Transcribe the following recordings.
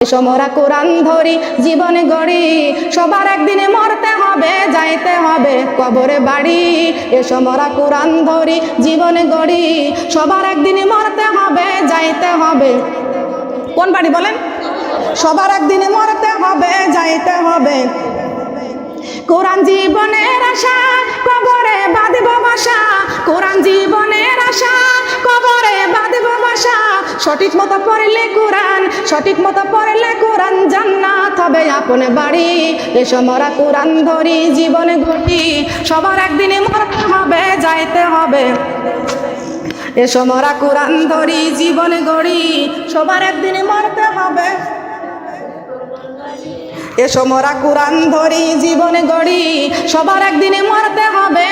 এসো মোরা কোরআন ধরি জীবনে গড়ি, সবার একদিনে মরতে হবে যাইতে হবে কবরে বাড়ি। এসো মোরা কোরআন ধরি জীবনে গড়ি, সবার একদিনে মরতে হবে যাইতে হবে কোন বাড়ি বলেন? সবার একদিনে মরতে হবে যাইতে হবে। কোরআন জীবনের আশা, কবরে বাঁধব বাসা। কোরআন জীবনের আশা, কবরে বাঁধব বাসা। সঠিক মতো পড়লে কোরআন, সঠিক মতো পড়লে কোরআন, জান্নাত হবে আপন বাড়ি। এসো মোরা কোরআন ধরি জীবনে গড়ি, সবার একদিনে মরতে হবে যাইতে হবে। এসো মোরা কোরআন ধরি জীবনে গড়ি, সবার একদিনে মরতে হবে। এসো মোরা কোরআন ধরি জীবনে গড়ি, সবার একদিনে মরতে হবে।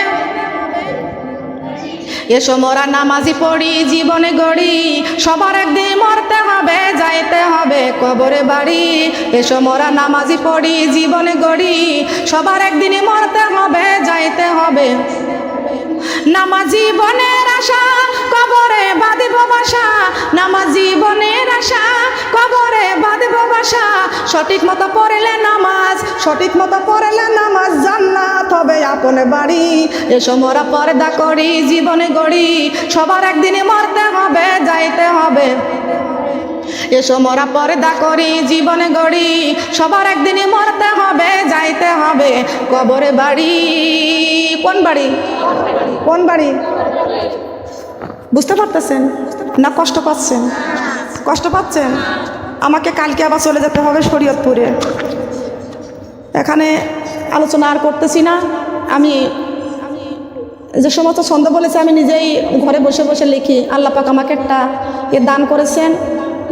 এসো মোরা নামাজি পড়ি জীবনে গড়ি, সবার একদিন মরতে হবে যাইতে হবে কবরে বাড়ি। এসো মোরা নামাজি পড়ি জীবনে গড়ি, সবার একদিনে মরতে হবে যাইতে হবে। নামাজি বনের আশা, কবরে বাঁধব বাসা। নামাজি বনের আশা, কবরে বাঁধব বাসা। সঠিক মতো পড়লে নামাজ, সঠিক মতো পড়লে নামাজ, জান্নাত হবে আপন বাড়ি। এসো মোরা পর্দা করি জীবনে গড়ি, সবার একদিনে মরতে হবে যাইতে হবে। এসো মোরা পর্দা করি জীবনে গড়ি, সবার একদিনে মরতে হবে যাইতে হবে কবরে বাড়ি। কোন বাড়ি? কোন বাড়ি? বুঝতে পারতেছেন না কষ্ট পাচ্ছেন? কষ্ট পাচ্ছেন? আমাকে কালকে আবার চলে যেতে হবে শরীয়তপুরে। এখানে আলোচনা আর করতেছি না। আমি যে সমস্ত ছন্দ বলেছে আমি নিজেই ঘরে বসে বসে লিখি। আল্লাহ পাক আমাকে একটা দান করেছেন,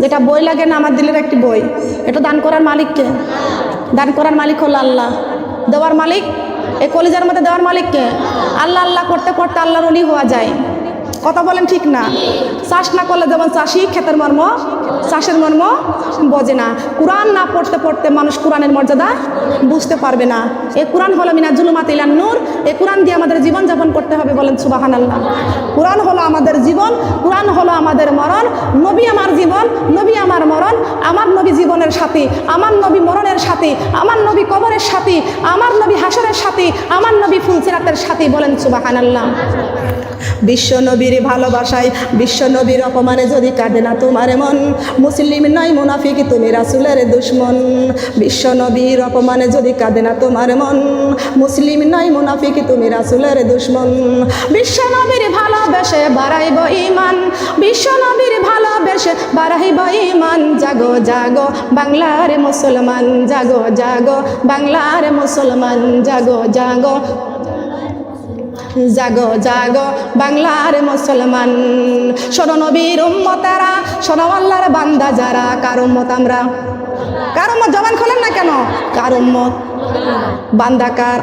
যেটা বই লাগে না, আমার দিলের একটি বই। এটা দান করার মালিককে? দান করার মালিক হলো আল্লাহ। দেওয়ার মালিক, এই কলিজার মধ্যে দেওয়ার মালিককে? আল্লাহ আল্লাহ করতে করতে আল্লাহর ওলি হওয়া যায়। কথা বলেন ঠিক না? চাষ না করলে যেমন চাষি ক্ষেতের মর্ম, চাষের মর্ম বোঝে না। কোরআন না পড়তে পড়তে মানুষ কোরআনের মর্যাদা বুঝতে পারবে না। এ কোরআন হলো মিনাজ জুলুমাত ইলান নূর। এ কোরআন দিয়ে আমাদের জীবন যাপন করতে হবে, বলেন সুবহানাল্লাহ। কোরআন হলো আমাদের জীবন, কোরআন হলো আমাদের মরণ। নবী আমার জীবন, নবী আমার মরণ। আমার নবী জীবনের সাথী, আমার নবী মরণের সাথী, আমার নবী কবরের সাথী, আমার নবী হাসরের সাথী, আমার নবী ফুলসিরাতের সাথী, বলেন সুবহানাল্লাহ। বিশ্ব নবীর ভালোবাসায়, বিশ্ব নবীর অপমানে যদি কাঁদে না তোমার মন, মুসলিম নয় মুনাফিক তুমি রাসূলের দুশমন। বিশ্ব নবীর অপমানে যদি কাঁদে না তোমার মন, মুসলিম নয় মুনাফিক তুমি রাসূলের দুশমন। বিশ্ব নবীর ভালোবেসে বাড়াইব ঈমান, বিশ্ব নবীর ভালোবেসে বাড়াইব ঈমান। জাগো জাগো বাংলার মুসলমান, জাগো জাগো বাংলার মুসলমান, জাগো জাগো, জাগো জাগো বাংলার মুসলমান। শোনো নবীর উম্মতেরা, শোনো আল্লাহর বান্দা যারা। কার উম্মত আমরা? কার উম্মত? জবান খোলেন না কেন? কার উম্মত? বান্দা কার?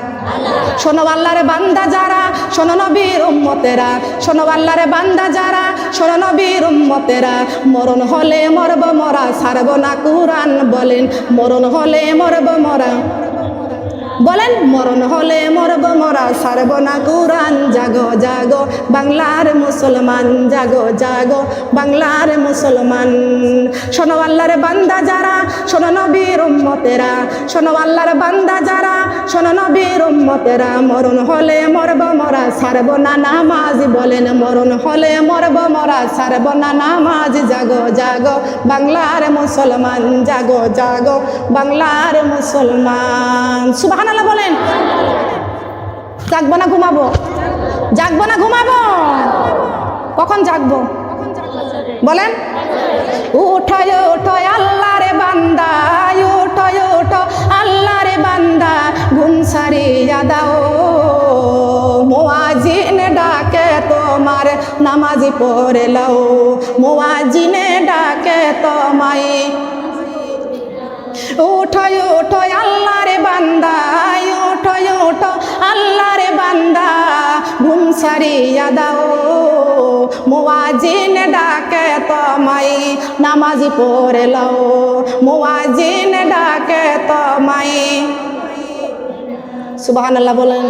শোনো আল্লাহর বান্দা যারা, শোনো নবীর উম্মতেরা। শোনো আল্লাহর বান্দা যারা, শোনো নবীর উম্মতেরা। মরণ হলে মরব মরা, ছাড়ব না কুরআন, বলেন মরণ হলে মরব মরা, বলেন মরণ হলে মরব মরা, ছাড়ব না কুরআন। জাগো জাগো বাংলার মুসলমান, জাগো জাগো বাংলার মুসলমান। শোনো আল্লাহর বান্দা যারা, শোনো নবীর উম্মতেরা। শোনো আল্লাহর বান্দা যারা, শোনো নবীর উম্মতেরা। মরণ হলে মরব মরা, ছাড়ব না নামাজ, বলেন মরণ হলে মরব মরা, ছাড়ব না নামাজ। জাগো জাগো বাংলার মুসলমান, জাগো জাগো বাংলার মুসলমান। সুবহানাল্লাহ বলেন। জাগবো না ঘুমাবো? জাগবো না ঘুমাবো? কখন জাগবো বলেন? উঠো উঠো আল্লাহর বান্দা, উঠো উঠো আল্লাহর বান্দা, ঘুম ছাড়িয়া দাও। মুয়াজ্জিন ডাকে তোমার, নামাজি পড়ে লও। মুয়াজ্জিনে ডাকে তোমায়। উঠো উঠো আল্লাহর বান্দা, উঠো উঠো আল্লাহর বান্দা, ঘুম ছাড়িয়া দাও। মুয়াজ্জিন ডাকে তোমায়, নামাজি পড়ে লও। মুয়াজ্জিন ডাকে তোমায়। সুবহানাল্লাহ বলেন।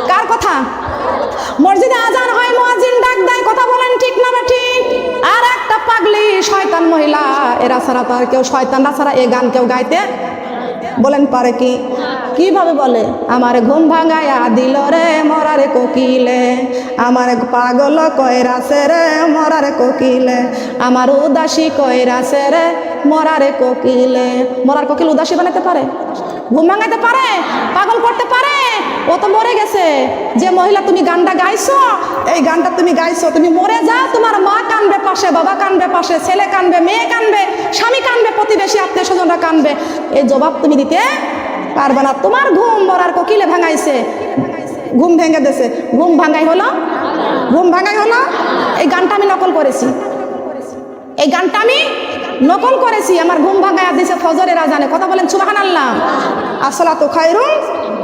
কার কথা? মসজিদে আজান হয়, মুয়াজ্জিন ডাক দেয়, কথা বলেন ঠিক না ঠিক? আর একটা পাগলি শয়তান মহিলা, এরা ছাড়া তো আর কেউ, শয়তানরা ছাড়া এ গান কেউ গাইতে বলেন পারে কি? কিভাবে বলে? আমার ঘুম ভাঙায়া দিল রে মরারে কোকিলে, আমার পাগল কয়রাছে রে মরারে কোকিলে, আমার উদাসী কয়রাছে রে মরারে কোকিলে। মরার কোকিল উদাসী বানাতে পারে? ঘুম ভাঙাইতে পারে? পাগল করতে পারে? ও তো মরে গেছে। যে মহিলা তুমি গানটা গাইছো, এই গানটা তুমি গাইছো, তুমি মরে যাও, তোমার মা কানবে পাশে, বাবা কানবে পাশে, ছেলে কানবে, মেয়ে কানবে, স্বামী কানবে, প্রতিবেশী আত্মীয় স্বজনরা কানবে, এই জবাব তুমি দিতে পারবে না। তোমার ঘুম মরার কোকিলে ভাঙাইছে, ঘুম ভেঙে দিয়েছে। ঘুম ভাঙাই হলো? ঘুম ভাঙাই হলো? এই গানটা আমি নকল করেছি, এই গানটা আমি নকল করেছি। আমার ঘুম ভাঙাইয়া দিয়েছে ফজরের আজানে। কথা বলেন সুবহানাল্লাহ। আসসালাতু খায়রুম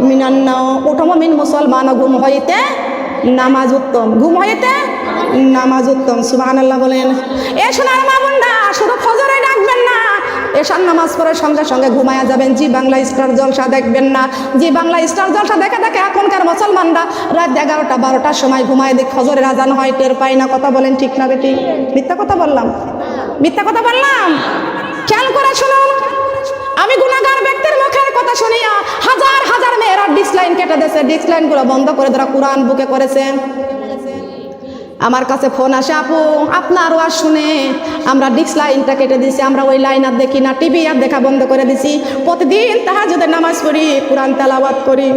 মিনান নাওম। ওঠো মুমিন মুসলমান, ঘুম হইতে নামাজ উত্তম, ঘুম হইতে নামাজ উত্তম। সুবহানাল্লাহ বলেন। এ সোনার মা বোনরা, শুধু ফজরে ডাকবেন না, এশার নামাজ পড়ে সঙ্গে সঙ্গে ঘুমায়া যাবেন। জি বাংলা স্টার জলসা দেখবেন না। জি বাংলা স্টার জলসা দেখে দেখে এখনকার মুসলমানরা রাত 11টা 12টার সময় ঘুমায়, দেখ ফজরের আজান হয়, টের পাই না। কথা বলেন ঠিক না বেটি? মিথ্যা কথা বললাম? মিথ্যা কথা বললাম? খেয়াল করে শুনুন, আমি গুনাহগার ব্যক্তির মুখের কথা শুনিয়া হাজার হাজার মেয়েরা ডিসলাইন কেটে দিয়েছে, ডিসলাইনগুলো বন্ধ করে তারা কোরআন বুকে করেছে। আমার কাছে ফোন আসে, আপু আপনার ওয়াজ শুনে আমরা ডিসলাইনটা কেটে দিছি, আমরা ওই লাইন আর দেখি না, টিভি আর দেখা বন্ধ করে দিছি, প্রতিদিন তাহাজ্জুদের নামাজ পড়ি, কোরআন তেলাওয়াত করি।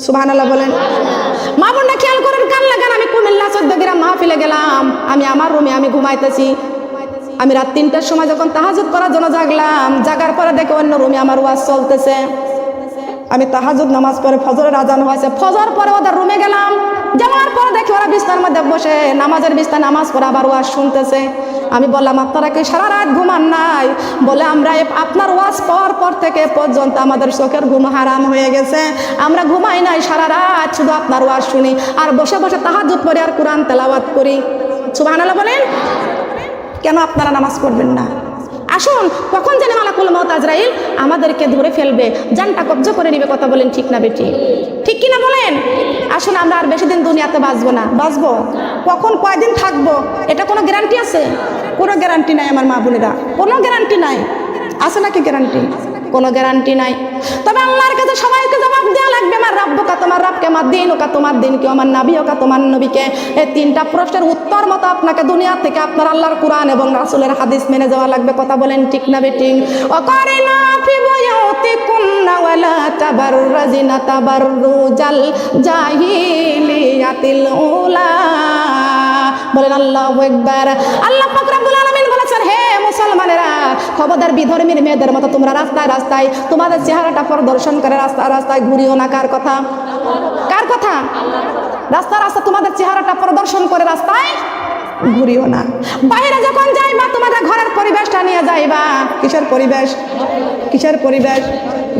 সুবহানাল্লাহ বলেন। মা বোনরা খেয়াল করেন, কান লাগান। আমি কুমিল্লা 14 গ্রাম মাহফিলে গেলাম, আমি আমার রুমে আমি ঘুমাইতেছি। আমি রাত 3টার সময় যখন তাহাজ্জুদ করার জন্য জাগলাম, জাগার পরে দেখে অন্য রুমে আমার ওয়াজ চলতেছে। আমি তাহাজ্জুদ নামাজ পড়ে ফজরের আজান হয়েছে, ফজর পরে ওদের রুমে গেলাম, যাওয়ার পরে দেখি ওরা বিছানার মধ্যে বসে নামাজের বিছানায় নামাজ পড়ে আবার ওয়াজ শুনতেছে। আমি বললাম, আপনারা কি সারা রাত ঘুমান নাই? বলে, আমরা আপনার ওয়াজ পর থেকে পর্যন্ত আমাদের চোখের ঘুম হারাম হয়ে গেছে, আমরা ঘুমাই নাই সারা রাত, শুধু আপনার ওয়াজ শুনি আর বসে বসে তাহাজ্জুদ পড়ি আর কোরআন তেলাওয়াত করি। সুবহানাল্লাহ বলেন। কেন আপনারা নামাজ পড়বেন না? আসুন, কখন জানি মালাকুল মউত আজরাইল আমাদেরকে ধরে ফেলবে, জানটা কব্জা করে নিবে। কথা বলেন ঠিক না বেটি? ঠিক কিনা বলেন? আসুন, আমরা আর বেশি দিন দুনিয়াতে বাঁচবো না। বাঁচবো কখন, কয়দিন থাকবো, এটা কোনো গ্যারান্টি আছে? কোনো গ্যারান্টি নাই আমার মা বোনেরা, কোনো গ্যারান্টি নাই। আছে নাকি গ্যারান্টি? কোনো গ্যারান্টি নাই। তবে আল্লাহর কাছে সবাইকে জবাব দেওয়া লাগবে। আমার রাব্বুকা, তোমার রবকে, আমার দিনুকা, তোমার দিন কি, আমার নাবিয়কা, তোমার নবীকে। এই 3টা প্রশ্নের উত্তর মতো আপনাকে দুনিয়া থেকে আপনার আল্লাহর কুরআন এবং রাসূলের হাদিস মেনে যাওয়া লাগবে। কথা বলেন ঠিক না বেটি? ওয়াকারিনা ফি বুয়ুতিকুন্না ওয়ালা তাবাররাজিনা তাবাররুজাল জাহিলিয়াতিল উলা। বলেন আল্লাহু আকবার। আল্লাহ পাক রব্বুল আলামিন বলেছেন, হে মুসলমানেরা, খবরদার বিধর্মীর মেয়েদের মতো তোমরা রাস্তায় রাস্তায় তোমাদের চেহারাটা প্রদর্শন করে রাস্তায় রাস্তায় ঘুরিও না। কার কথা? কার কথা? রাস্তা রাস্তা তোমাদের চেহারাটা প্রদর্শন করে রাস্তায় ঘুরিও না। বাইরে যখন যাইবা তোমাদের ঘরের পরিবেশটা নিয়ে যাইবা। কিসের পরিবেশ? কিসের পরিবেশ?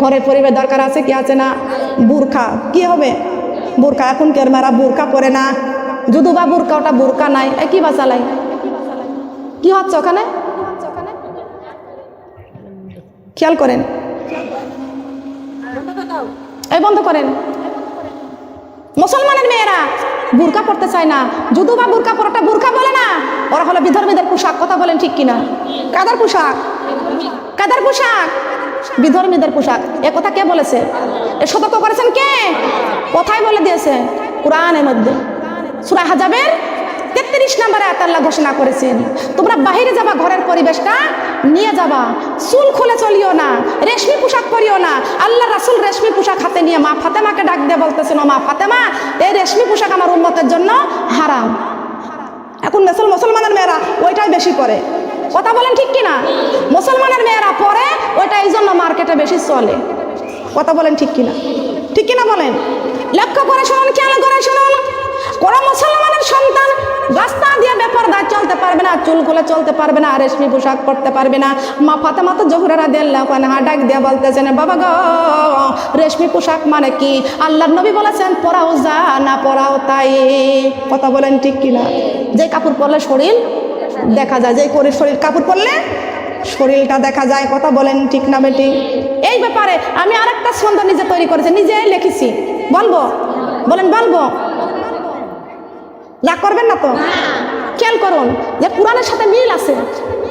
ঘরের পরিবেশ দরকার আছে কি আছে না? বুরকা। কি হবে? বুরকা। এখন কের মারা বুরকা পরে না, যদু বা বুরকা, ওটা বুরকা নাই। কি বাঁচালাই? কি হচ্ছে ওখানে? খেয়াল করেন, এই বন্ধ করেন। মুসলমানের মেয়েরা বুরকা পড়তে চায় না, যদু বা বুরকা পরাটা বুরকা বলে না, ওরা হলো বিধর্মীদের পোশাক। কথা বলেন ঠিক কিনা? কাদের পোশাক? কাদের পোশাক? বিধর্মীদের পোশাক। এ কথা কে বলেছে? এ সতর্ক করেছেন কে? কোথায় বলে দিয়েছে? কোরআনের মধ্যে সূরা হাজাবের 33 নম্বরে আয়াত আল্লাহ ঘোষণা করেছেন, তোমরা বাহিরে যাবা, ঘরের পরিবেশটা নিয়ে যাবা, চুল খুলে চলিও না, রেশমি পোশাক পরিও না। আল্লাহ রাসূল রেশমি পোশাক হাতে নিয়ে মা ফাতেমাকে ডাক দিয়ে বলতেছেন, ও মা ফাতেমা, এই রেশমি পোশাক আমার উম্মতের জন্য হারাম। এখন মুসলমানের মেয়েরা ওইটাই বেশি পরে। কথা বলেন ঠিক কিনা? মুসলমানের মেয়েরা পরে ওইটা, এই জন্য মার্কেটে বেশি চলে। কথা বলেন ঠিক কিনা? ঠিক কিনা বলেন? লক্ষ্য করে শুনুন, খেয়াল করে শুনুন। কোন মুসলমানের সন্তান রাস্তা দিয়ে বেপরদা চলতে পারবে না, চুল খুলে চলতে পারবে না, রেশমি পোশাক পরতে পারবে না। মা ফাতেমা তো জোহরা রাদিয়াল্লাহু আনহা ডাক দিয়ে বলতেছেন, বাবা গো, রেশমি পোশাক মানে কি? আল্লাহর নবী বলেছেন, পরাও যা, না পরাও তাই। কথা বলেন ঠিক কিনা? যে কাপড় পরলে শরীর দেখা যায়, যে শরীর কাপড় পরলে শরীরটা দেখা যায়। কথা বলেন ঠিক না বেটি? এই ব্যাপারে আমি আরেকটা ছন্দ নিজে তৈরি করেছি, নিজে লিখেছি। বলবো? বলেন বলবো? রাগ করবেন না তো? খেয়াল করুন যে কোরআনের সাথে মিল আছে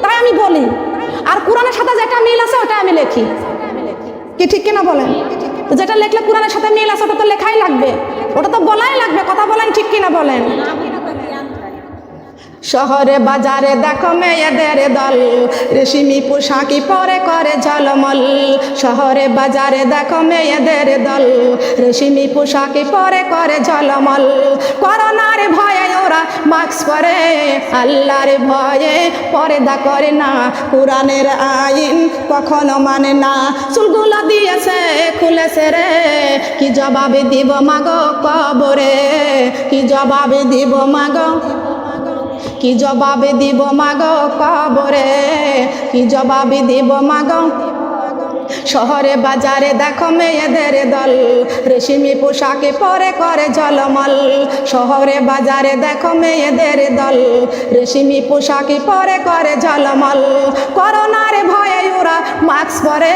তাই আমি বলি, আর কোরআনের সাথে যেটা মিল আছে ওটা আমি লেখি। কি ঠিক কিনা বলেন? যেটা লেখলে কোরআনের সাথে মিল আছে ওটা তো লেখাই লাগবে, ওটা তো বলাই লাগবে। কথা বলেন, ঠিক কিনা বলেন? শহরে বাজারে দেখো মেয়েদের দল, রেশমি পোশাকি পরে করে ঝলমল। শহরে বাজারে দেখো মেয়েদের দল, রেশমি পোশাকি পরে করে ঝলমল। করোনার ভয়ে ওরা মাস্ক পরে, আল্লাহর ভয়ে পর্দা করে না, কোরআনের আইন কখনো মানে না। চুলগুলো দিয়েছে খুলেছে রে, কি জবাবে দিব মাগো কবরে, কি জবাবে দিব মাগো, কি জবাবে দিব মাগো কবরে, কি জবাবে দিব মাগো। শহরে বাজারে দেখো মেয়েদের দল, রেশমি পোশাকে পরে করে ঝলমল। শহরে বাজারে দেখো মেয়েদের দল, রেশমি পোশাকে পরে করে ঝলমল। করোনার ভয়ে ওরা মাস্ক পরে,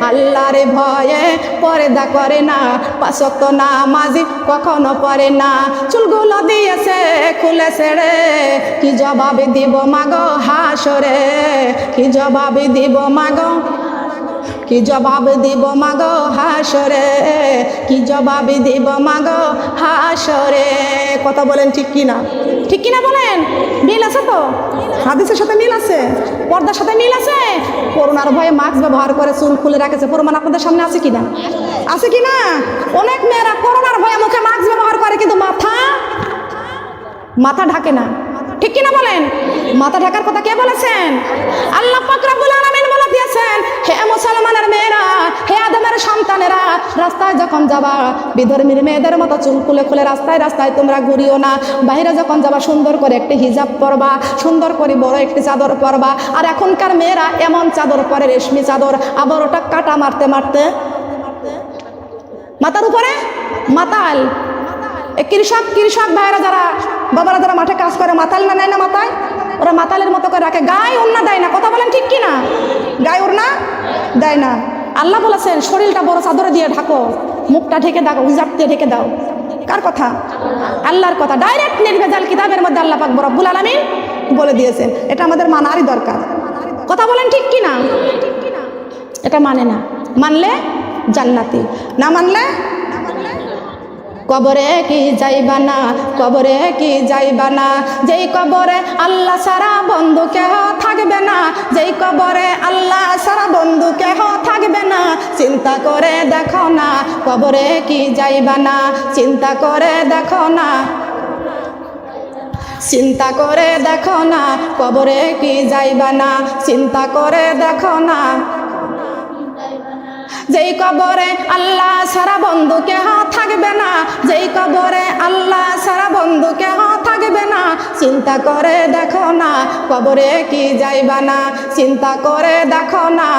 আল্লাহর ভয়ে পর্দা করে না, পাঁচ ওয়াক্ত নামাজি কখনো পড়ে না। চুলগুলো দিয়েছে খুলেছে রে, কি জবাবে দিব মাগো হাসরে, কি জবাবে দিব মাগো, কি জবাব দিব মাগো হাসরে, কি জবাব দিব মাগো হাসরে। কথা বলেন ঠিক কিনা? ঠিক কিনা বলেন? মিল আছে তো? হাদিসের সাথে মিল আছে, পর্দার সাথে মিল আছে। করোনার ভয়ে মাস্ক ব্যবহার করে চুল খুলে রাখেছে, প্রমাণ আপনাদের সামনে আছে কিনা? আছে কিনা? অনেক মেয়েরা করোনার ভয়ে মুখে মাস্ক ব্যবহার করে কিন্তু মাথা ঢাকে না। ঠিক কিনা বলেন? মাথা ঢাকার কথা কে বলেছেন? আল্লাহ পাক রব্বুল আলামিন বলে দিয়েছেন, হে মুসলমানের মেয়েরা, হে আদমের সন্তানেরা, রাস্তায় যখন যাবা বিধর্মীর মেয়েদের মতো চুল খুলে খুলে রাস্তায় রাস্তায় তোমরা ঘুরিও না। বাইরে যখন যাবা সুন্দর করে একটি হিজাব পরবা, সুন্দর করে বড় একটি চাদর পরবা। আর এখনকার মেয়েরা এমন চাদর পরে, রেশমি চাদর, আবার ওটা কাটা মারতে মারতে মাথার উপরে মাতাল। কৃষক ভাইরা যারা, বাবারা যারা মাঠে কাজ করে, মাতাল না নেয় না মাথায়, ওরা মাতালের মতো করে রাখে, গায়ে ওড়না দেয় না। কথা বলেন ঠিক কিনা? গায়ে ওড়না দেয় না। আল্লাহ বলেছেন শরীরটা বড় চাদরে দিয়ে ঢাকো, মুখটা ঢেকে দাও, হিজাব দিয়ে ঢেকে দাও। কার কথা? আল্লাহর কথা। ডাইরেক্ট নির্ভেজাল কিতাবের মধ্যে আল্লাহ পাক রব্বুল আলামিন বলে দিয়েছেন। এটা আমাদের মানারই দরকার। কথা বলেন ঠিক কিনা? এটা মানে না, মানলে জান্নাতি, না মানলে কবরে কি যাইবা না, কবরে কি যাইবা না। যেই কবরে আল্লাহ সারা বন্ধু কেহ থাকবে না, যেই কবরে আল্লাহ সারা বন্ধু কেহ থাকবে না। চিন্তা করে দেখো না, কবরে কি যাইবা না, চিন্তা করে দেখো না, চিন্তা করে দেখো না, কবরে কি যাইবা না, চিন্তা করে দেখো না। যেই কবরে আল্লাহ সারা বন্ধু কেহ থাকবে না, যেই কবরে আল্লাহ সারা বন্ধু কেহ থাকবে না। চিন্তা করে দেখো না, কবরে কি যাইবা না, চিন্তা করে দেখো না।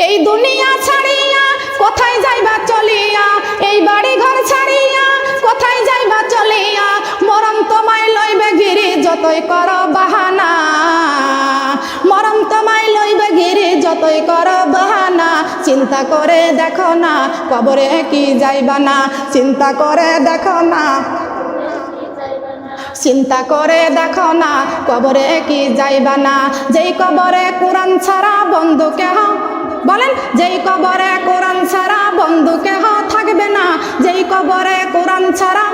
এই দুনিয়া ছাড়িয়া কোথায় যাইবা চলিয়া, এই বাড়ি ঘর ছাড়িয়া কোথায় যাইবা চলিয়া। মরণ তোমায় লইবে গিরি যতই করো বাহানা, মরণ তোমায় লইবে গিরি যতই করো বাহানা। চিন্তা করে দেখো না, কবরে কি যাইবা না, চিন্তা করে দেখো না, চিন্তা করে দেখো না, কবরে কি যাইবা না। যেই কবরে কোরআন ছাড়া বন্ধু কেহ, বলেন, যেই কবরে কোরআন ছাড়া বন্ধু কেহ থাকবে না, যেই কবরে কোরআন ছাড়া।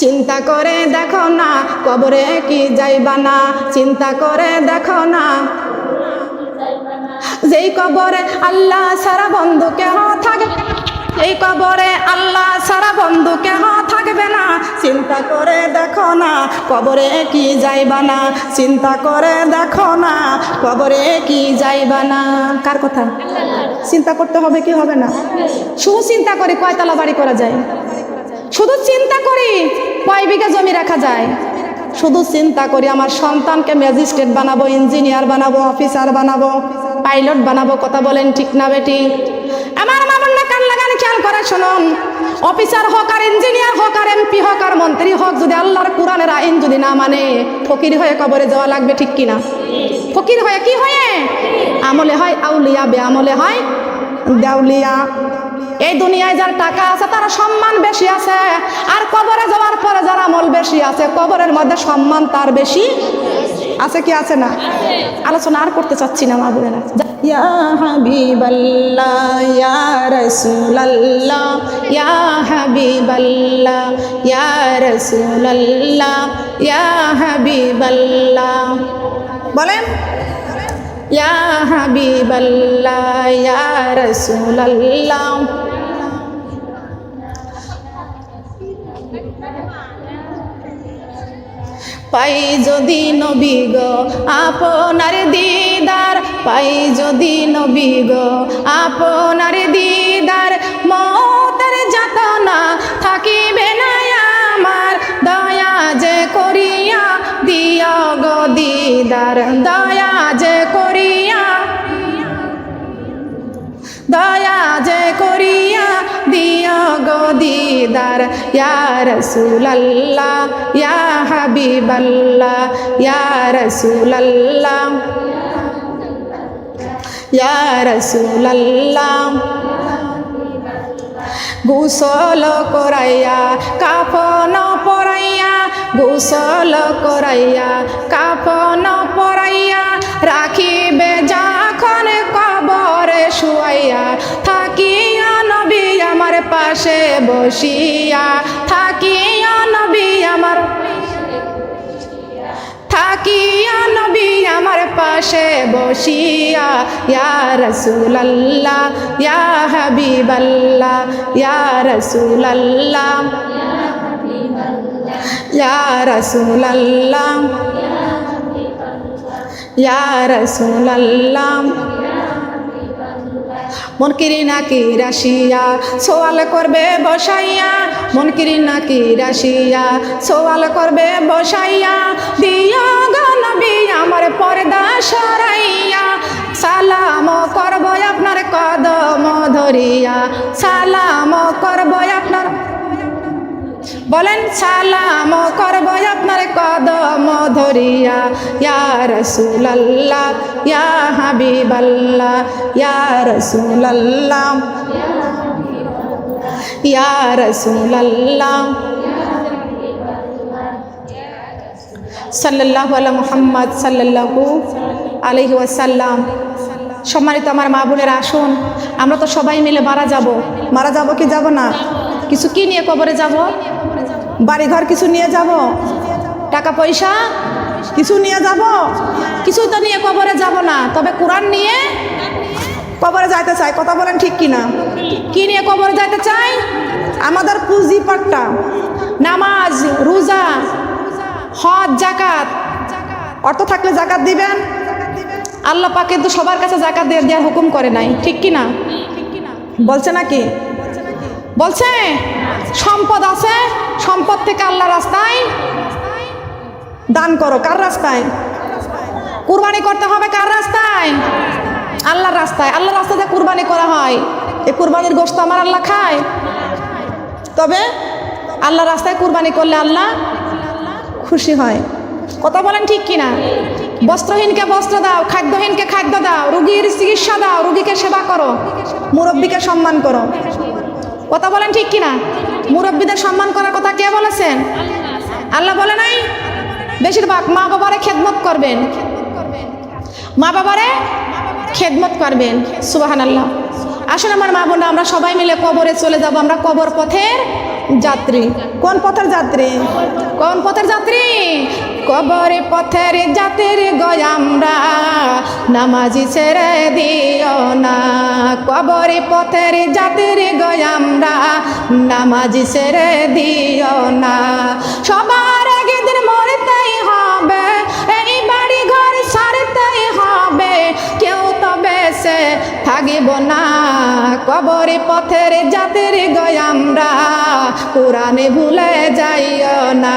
চিন্তা করে দেখো না, কবরে কি যাইবা না, চিন্তা করে দেখো না। যেই কবরে আল্লাহ সারা বন্ধু কেহ থাকবে, এই কবরে আল্লাহ সারা বন্ধু কেহ থাকবে না। চিন্তা করে দেখো না, কবরে কি যাইবা না, চিন্তা করে দেখো না, কবরে কি যাইবা না। কার কথা? চিন্তা করতে হবে কি হবে না? শুধু চিন্তা করি কয়তলা বাড়ি করা যায়, শুধু চিন্তা করি কয় বিঘা জমি রাখা যায়, শুধু চিন্তা করি আমার সন্তানকে ম্যাজিস্ট্রেট বানাবো, ইঞ্জিনিয়ার বানাবো, অফিসার বানাবো, পাইলট বানাবো। কথা বলেন ঠিক না বেটি? আমার মামুন্না কান লাগান খেয়াল করে শুনুন, অফিসার হোক আর ইঞ্জিনিয়ার হোক আর এমপি হোক আর মন্ত্রী হোক, যদি আল্লাহর কোরআনের আইন যদি না মানে, ফকির হয়ে কবরে যাওয়া লাগবে। ঠিক কিনা? ফকির হয়ে কি হয়ে? আমলে হয় আউলিয়া, বেআমলে হয় দেউলিয়া। এই দুনিয়ায় যার টাকা আছে তার সম্মান বেশি আছে, আর কবরে যাওয়ার পরে যার আমল বেশি আছে কবরের মধ্যে সম্মান তার বেশি আছে কি আছে না? আলোচনা আর করতে চাচ্ছি না মা বোনেরা। ইয়া হাবিবাল্লাহ ইয়া রাসূলুল্লাহ ইয়া হাবিবাল্লাহ ইয়া রাসূলুল্লাহ ইয়া হাবিবাল্লাহ, বলেন ইয়া হাবিবাল্লাহ ইয়া রাসূলুল্লাহ। পাই যদি নবী গো আপনার দিদার, পাই যদি নবী গো আপনার দিদার, মওতের যাতনা থাকিবে না আমার, দয়া যে করিয়া দিও গো দিদার, দয়া যে করিয়া, দয়া যে করিয়া দিও গো দিদার। ইয়া রাসূলুল্লাহ ইয়া হাবিবাল্লাহ ইয়া রাসূলুল্লাহ ইয়া রাসূলুল্লাহ। গোসল করাইয়া কাফন পরাইয়া, গোসল করাইয়া কাফন পরাইয়া, রাখিবে যখন কবরে শুয়াইয়া, থাকিয়া নবী আমার পাশে বসিয়া, থাকিয়া নবী আমার, থাকিয়া নবী আমার পাশে বসিয়া। ইয়া রাসূলুল্লাহ ইয়া হাবিবাল্লাহ ইয়া রাসূলুল্লাহ ইয়া রাসূলুল্লাহ ইয়া রাসূলুল্লাহ। মুনকিরি নাকির আসিয়া সওয়াল করবে বসাইয়া, মুনকিরি নাকির আসিয়া সওয়াল করবে বসাইয়া, দিও গো নবী আমার পর্দা সরাইয়া, সালাম করব আপনার কদম ধরিয়া, সালাম করব আপনার, বলেন সালাম করব আপনার কদম ধরিয়া। ইয়া রাসূলুল্লাহ ইয়া হাবিবাল্লাহ ইয়া রাসূলুল্লাহ ইয়া রাসূলুল্লাহ সাল্লাল্লাহু আলা মুহাম্মদ সাল্লাল্লাহু আলাইহি ওয়াসাল্লাম। সম্মানিত আমার মা বোনেরা, আসুন আমরা তো সবাই মিলে মারা যাব কি যাব না? কিছু কি নিয়ে কবরে যাব? বাড়িঘর কিছু নিয়ে যাব? টাকা পয়সা কিছু নিয়ে যাব? কিছু তো নিয়ে কবরে যাব না, তবে কোরআন নিয়ে কবরে যাইতে চাই। কথা বলেন ঠিক কিনা? কি নিয়ে কবরে যাইতে চাই? আমাদের পুঁজিপাটটা, নামাজ, রোজা, হজ, যাকাত। অর্থ থাকলে যাকাত দিবেন। আল্লাহ পাক কিন্তু সবার কাছে যাকাত দেওয়ার হুকুম করে নাই, ঠিক কিনা? বলছে নাকি? বলছে সম্পদ আছে, সম্পদ থেকে আল্লাহ রাস্তায় দান করো। কার রাস্তায়? কুরবানি করতে হবে কার রাস্তায়? আল্লাহর রাস্তায়। আল্লাহর রাস্তাতে কুরবানি করা হয়। এই কুরবানির গোশত আমার আল্লাহ খায়, তবে আল্লাহর রাস্তায় কুরবানি করলে আল্লাহ খুশি হয়। কথা বলেন ঠিক কিনা? বস্ত্রহীনকে বস্ত্র দাও, খাদ্যহীনকে খাদ্য দাও, রোগীর চিকিৎসা দাও, রোগীকে সেবা করো, মুরব্বীকে সম্মান করো। কথা বলেন ঠিক কিনা? মুরব্বীদের সম্মান করার কথা কে বলেছেন? আল্লাহ বলে নাই? বেশিরভাগ মা বাবারে খেদমত করবেন, মা বাবারে খেদমত করবেন। সুবহানাল্লাহ। আসলে আমার মা বোনরা, আমরা সবাই মিলে কবরে চলে যাব। আমরা কবর পথের যাত্রী। কোন পথের যাত্রী? কোন পথের যাত্রী? কবরে পথের যাত্রী গো আমরা, নামাজি ছেড়ে দিও না। কবরে পথের যাত্রী গো আমরা, নামাজি ছেড়ে দিও না। সবার আগে দিন মরতেই হবে, এই বাড়ি ঘর ছাড়তেই হবে, কেউ তো বেঁচে থাকিব না। কবরে পথের যাত্রী গো আমরা, কোরআনে ভুলে যাইও না।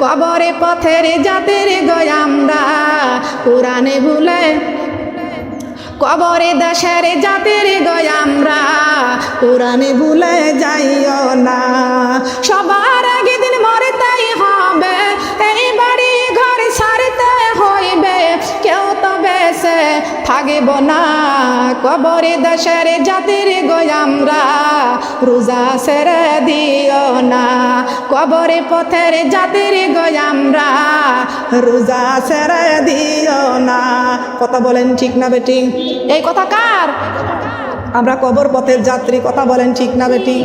কবরে পথের যাত্রী গো আমরা, কোরআনে ভুলে, কবরে দেশের যাত্রী গো আমরা, কোরআনে ভুলে যাইও না। সবার আগে দিন মরতেই হবে, এই বাড়ি ঘর ছাড়তে হইবে, কেউ তো বেঁচে থাকিব না। কবরে দেশের জাতির গো আমরা, রোজা ছেড়ে দিও না। কবরে পথের জাতির গো আমরা, রোজা ছেড়ে দিও না। কথা বলেন ঠিক না বেটি? এই কথা কার? আমরা কবর পথের যাত্রী, কথা বলেন ঠিক না বেটি?